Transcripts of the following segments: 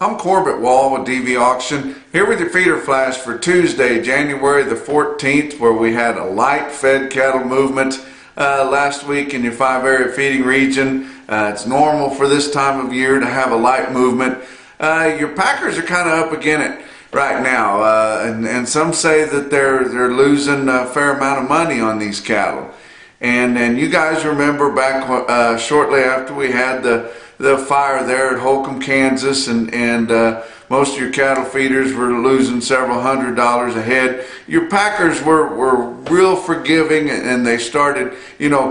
I'm Corbett Wall with DV Auction, here with your feeder flash for Tuesday, January the 14th, where we had a light fed cattle movement last week in your 5-area feeding region. It's normal for this time of year to have a light movement. Your packers are kind of up against it right now, and some say that they're losing a fair amount of money on these cattle. And you guys remember back shortly after we had the fire there at Holcomb, Kansas, and most of your cattle feeders were losing several $100s a head. Your packers were real forgiving, and they started,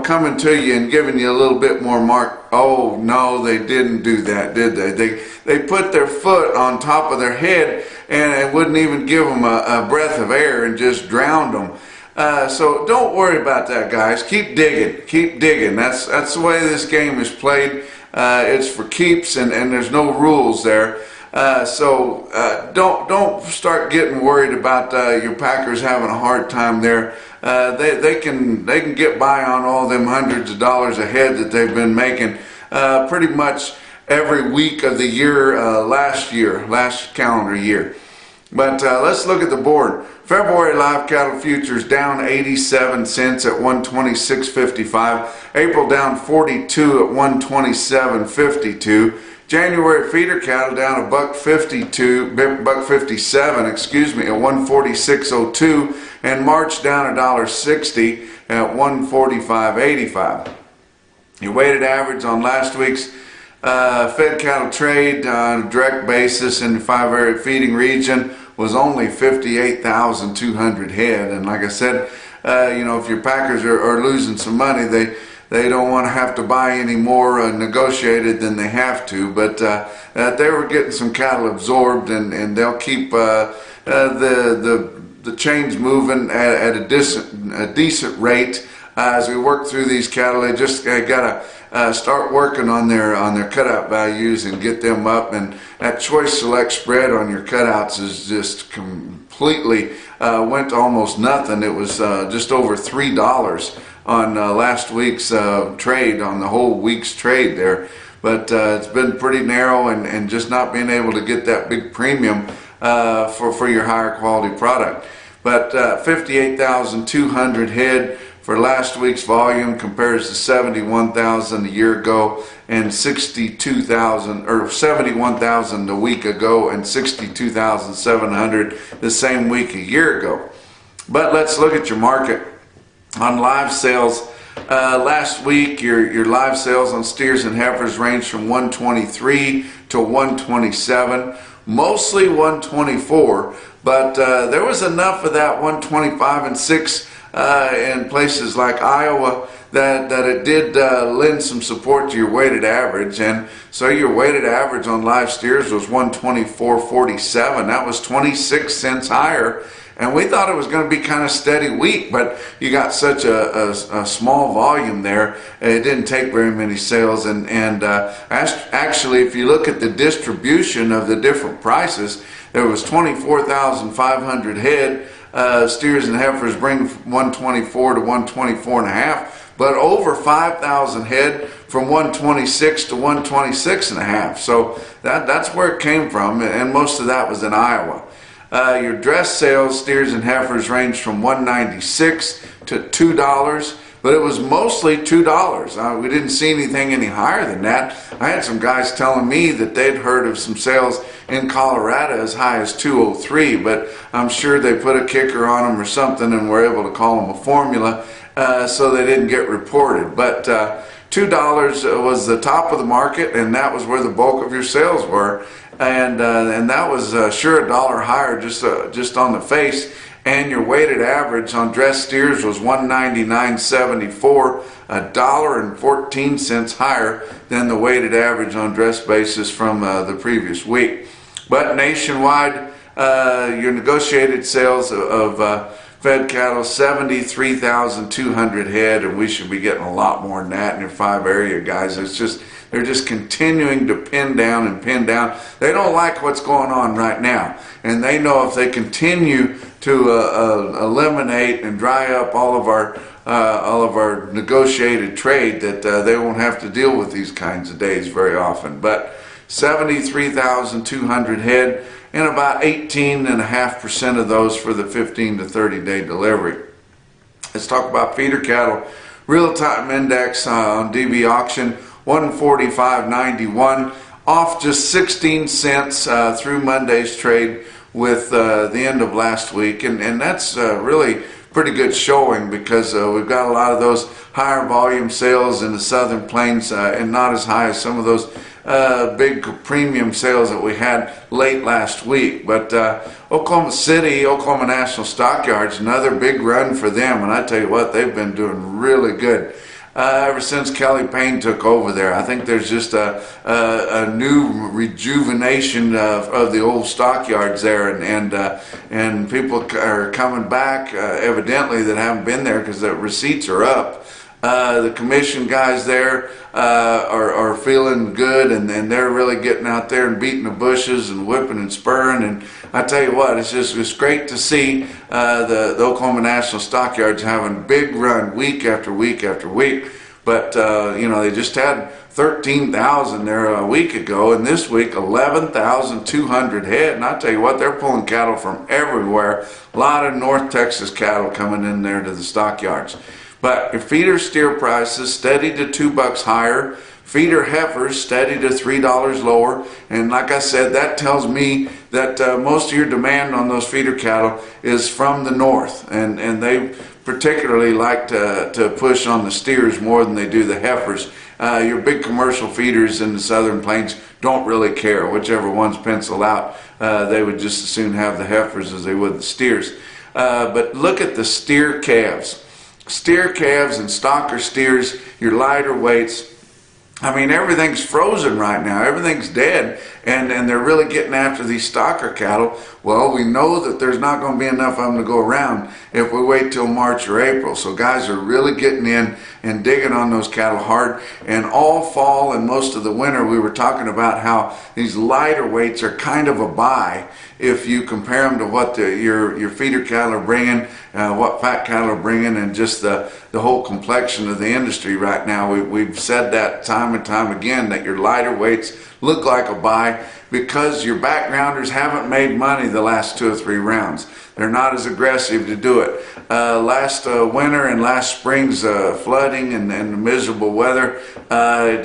coming to you and giving you a little bit more mark. Oh no, they didn't do that, did they? They put their foot on top of their head and wouldn't even give them a breath of air and just drowned them. So don't worry about that, guys. Keep digging. Keep digging. That's the way this game is played. It's for keeps, and there's no rules there. So don't start getting worried about your packers having a hard time there. They can get by on all them hundreds of dollars a head that they've been making pretty much every week of the year last calendar year. But let's look at the board. February live cattle futures down 87 cents at 126.55. April down 42 at 127.52. January feeder cattle down $1.57, excuse me, at 146.02, and March down $1.60 at 145.85. Your weighted average on last week's fed cattle trade on a direct basis in the 5-area feeding region was only 58,200 head. And like I said, if your packers are losing some money, they don't want to have to buy any more negotiated than they have to. But they were getting some cattle absorbed, and they'll keep the chains moving at a decent rate as we work through these cattle. They just got to start working on their cutout values and get them up, and that choice select spread on your cutouts is just completely went to almost nothing. It was just over $3 on last week's trade, on the whole week's trade there. But it's been pretty narrow, and just not being able to get that big premium for your higher quality product. But 58,200 head for last week's volume compares to 71,000 a year ago, and 71,000 a week ago, and 62,700 the same week a year ago. But let's look at your market on live sales. Last week, your live sales on steers and heifers ranged from 123 to 127, mostly 124, but there was enough of that 125 and 6 in places like Iowa that it did lend some support to your weighted average. And so your weighted average on live steers was 124.47. That was 26 cents higher, and we thought it was going to be kind of steady week, but you got such a small volume there, it didn't take very many sales. And actually, if you look at the distribution of the different prices, there was 24,500 head. Steers and heifers bring 124 to 124 and a half, but over 5,000 head from 126 to 126 and a half. So that's where it came from, and most of that was in Iowa. Your dress sales, steers and heifers, ranged from $1.96 to $2, but it was mostly $2. We didn't see anything any higher than that. I had some guys telling me that they'd heard of some sales in Colorado as high as $2.03, but I'm sure they put a kicker on them or something and were able to call them a formula, so they didn't get reported. But $2 was the top of the market, and that was where the bulk of your sales were. And that was sure $1 higher just on the face. And your weighted average on dress steers was $199.74, $1.14 higher than the weighted average on dress basis from the previous week. But nationwide, your negotiated sales of fed cattle, 73,200 head, and we should be getting a lot more than that in your 5-area, guys. They're just continuing to pin down and pin down. They don't like what's going on right now, and they know if they continue to eliminate and dry up all of our negotiated trade, that they won't have to deal with these kinds of days very often. But 73,200 head, and about 18.5% of those for the 15 to 30 day delivery. Let's talk about feeder cattle. Real-time index on DB auction, 145.91, off just 16 cents through Monday's trade with the end of last week, and that's really pretty good showing, because we've got a lot of those higher volume sales in the Southern Plains and not as high as some of those big premium sales that we had late last week. But Oklahoma City, Oklahoma National Stockyards, another big run for them, and I tell you what, they've been doing really good ever since Kelly Payne took over there. I think there's just a new rejuvenation of the old stockyards there, and people are coming back evidently that haven't been there, because the receipts are up. The commission guys there are feeling good, and they're really getting out there and beating the bushes and whipping and spurring. And I tell you what, it's great to see the Oklahoma National Stockyards having a big run week after week after week. But they just had 13,000 there a week ago, and this week 11,200 head. And I tell you what, they're pulling cattle from everywhere. A lot of North Texas cattle coming in there to the stockyards. But your feeder steer prices steady to $2 higher. Feeder heifers steady to $3 lower. And like I said, that tells me that most of your demand on those feeder cattle is from the north. And they particularly like to push on the steers more than they do the heifers. Your big commercial feeders in the Southern Plains don't really care. Whichever one's penciled out, they would just as soon have the heifers as they would the steers. But look at the steer calves. Steer calves and stocker steers, your lighter weights. I mean, everything's frozen right now. Everything's dead, and they're really getting after these stocker cattle. Well, we know that there's not going to be enough of them to go around if we wait till March or April. So guys are really getting in and digging on those cattle hard. And all fall and most of the winter, we were talking about how these lighter weights are kind of a buy if you compare them to what your feeder cattle are bringing, what fat cattle are bringing, and just the whole complexion of the industry right now. We've said that time and time again, that your lighter weights look like a buy because your backgrounders haven't made money the last 2 or 3 rounds. They're not as aggressive to do it. Last winter and last spring's flooding and miserable weather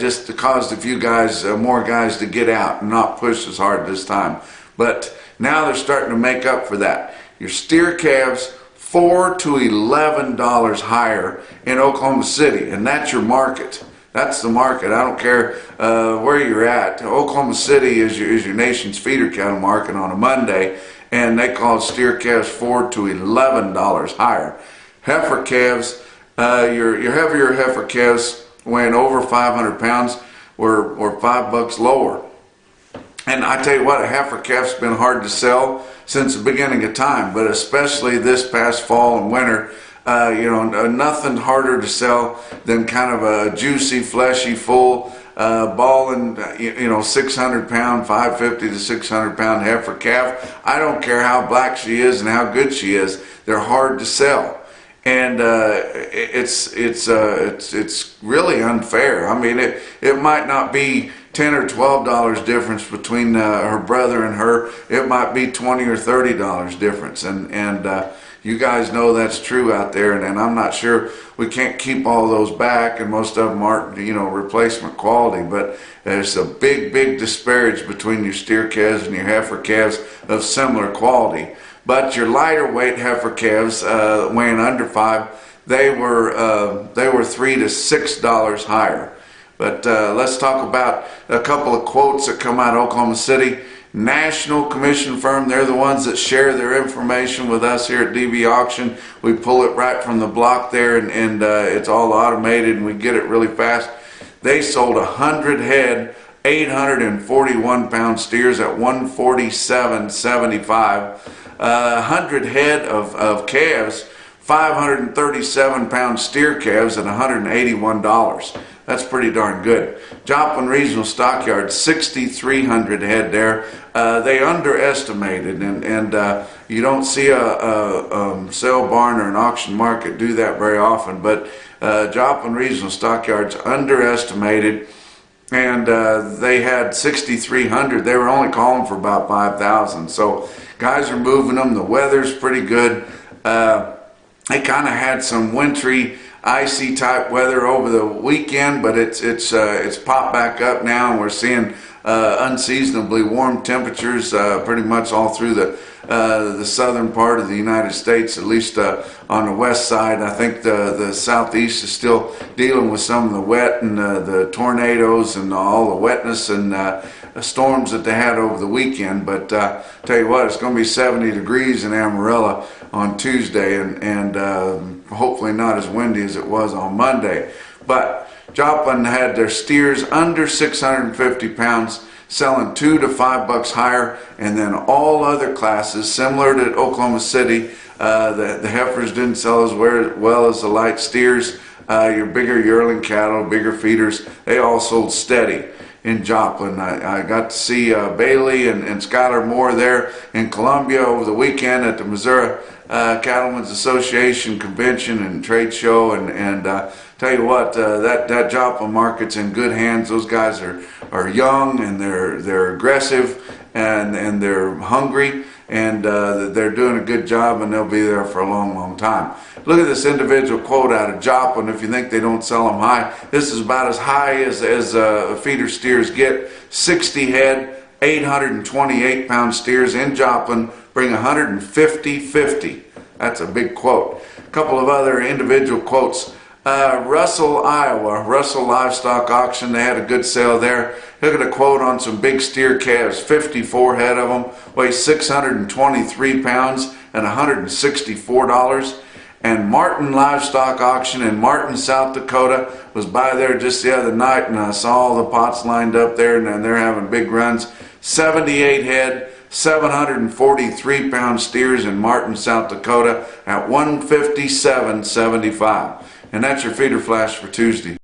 just caused a few guys, more guys, to get out and not push as hard this time. But now they're starting to make up for that. Your steer calves, $4 to $11 higher in Oklahoma City, and that's your market. That's the market. I don't care where you're at. Oklahoma City is your nation's feeder cattle market on a Monday, and they call steer calves $4 to $11 higher. Heifer calves, your heavier heifer calves weighing over 500 pounds were $5 lower. And I tell you what, a heifer calf's been hard to sell since the beginning of time, but especially this past fall and winter. Nothing harder to sell than kind of a juicy, fleshy, full, balling, 600 pound, 550 to 600 pound heifer calf. I don't care how black she is and how good she is. They're hard to sell. And it's really unfair. I mean, it might not be $10 or $12 difference between her brother and her. It might be $20 or $30 difference, and you guys know that's true out there. And I'm not sure, we can't keep all those back, and most of them aren't replacement quality. But there's a big disparage between your steer calves and your heifer calves of similar quality. But your lighter weight heifer calves weighing under 5, they were $3 to $6 higher. But let's talk about a couple of quotes that come out of Oklahoma City. National commission firm, they're the ones that share their information with us here at DB Auction. We pull it right from the block there, and it's all automated, and we get it really fast. They sold 100 head, 841 pound steers at $147.75. 100 head of calves, 537 pound steer calves at $181. That's pretty darn good. Joplin Regional Stockyard, 6,300 head there. They underestimated, and you don't see a sale barn or an auction market do that very often, but Joplin Regional Stockyard's underestimated and they had 6,300. They were only calling for about 5,000. So guys are moving them. The weather's pretty good. They kind of had some wintry, icy type weather over the weekend, but it's popped back up now, and we're seeing unseasonably warm temperatures pretty much all through the southern part of the United States, at least on the west side. I think the southeast is still dealing with some of the wet and the tornadoes and all the wetness and storms that they had over the weekend. But tell you what, it's going to be 70 degrees in Amarillo on Tuesday, and hopefully not as windy as it was on Monday. But Joplin had their steers under 650 pounds selling $2 to $5 higher, and then all other classes similar to Oklahoma City. The heifers didn't sell as well as the light steers. Your bigger yearling cattle, bigger feeders, they all sold steady in Joplin. I got to see Bailey and Skylar Moore there in Columbia over the weekend at the Missouri Cattlemen's Association convention and trade show, and tell you what, that Joplin market's in good hands. Those guys are young, and they're aggressive, and they're hungry, and they're doing a good job, and they'll be there for a long time. Look at this individual quote out of Joplin. If you think they don't sell them high, this is about as high as feeder steers get. 60 head, 828 pound steers in Joplin bring 150.50. That's a big quote. A couple of other individual quotes. Russell, Iowa, Russell Livestock Auction, they had a good sale there. Look at a quote on some big steer calves, 54 head of them, weigh 623 pounds and $164. And Martin Livestock Auction in Martin, South Dakota, was by there just the other night, and I saw all the pots lined up there, and they're having big runs. 78 head, 743 pound steers in Martin, South Dakota at $157.75. And that's your feeder flash for Tuesday.